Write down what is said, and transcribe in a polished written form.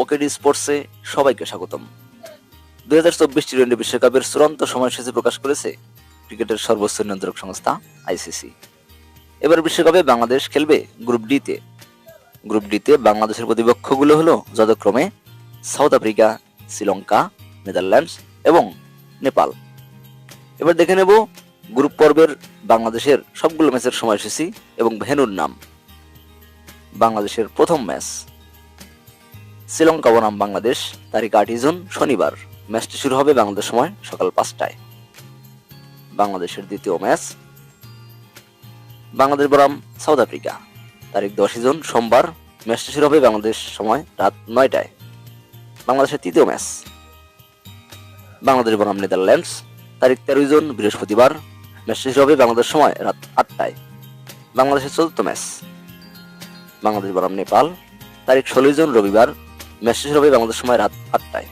ওকেডি স্পোর্টসে সবাইকে স্বাগতম। 2024 টি-20 বিশ্বকাপের চূড়ান্ত সময়সূচি প্রকাশ করেছে ক্রিকেটের সর্বোচ্চ নিয়ন্ত্রক সংস্থা আইসিসি। এবার বিশ্বকাপে বাংলাদেশ খেলবে গ্রুপ ডিতে। গ্রুপ ডিতে বাংলাদেশের প্রতিপক্ষগুলো হলো যথাক্রমে সাউথ আফ্রিকা, শ্রীলঙ্কা, নেদারল্যান্ডস এবং নেপাল। এবার দেখে নেব গ্রুপ পর্বের বাংলাদেশের সবগুলো ম্যাচের সময়সূচি এবং ভেন্যুর নাম। বাংলাদেশের প্রথম ম্যাচ শ্রীলঙ্কা বনাম বাংলাদেশ, তারিখ 8 জুন শনিবার। ম্যাচটি শুরু হবে বাংলাদেশ সময় সকাল 5টায়। বাংলাদেশের দ্বিতীয় ম্যাচ বাংলাদেশ বনাম সাউথ আফ্রিকা, তারিখ 10 জুন সোমবার। ম্যাচটি শুরু হবে বাংলাদেশ সময় রাত 9টায়। বাংলাদেশের তৃতীয় ম্যাচ বাংলাদেশ বনাম নেদারল্যান্ডস, তারিখ 13 জুন বৃহস্পতিবার। ম্যাচটি শুরু হবে বাংলাদেশ সময় রাত 8টায়। বাংলাদেশের চতুর্থ ম্যাচ বাংলাদেশ বনাম নেপাল, তারিখ 16 জুন রবিবার। ম্যাচটি শুরু হবে বাংলাদেশ সময় রাত 8টায়।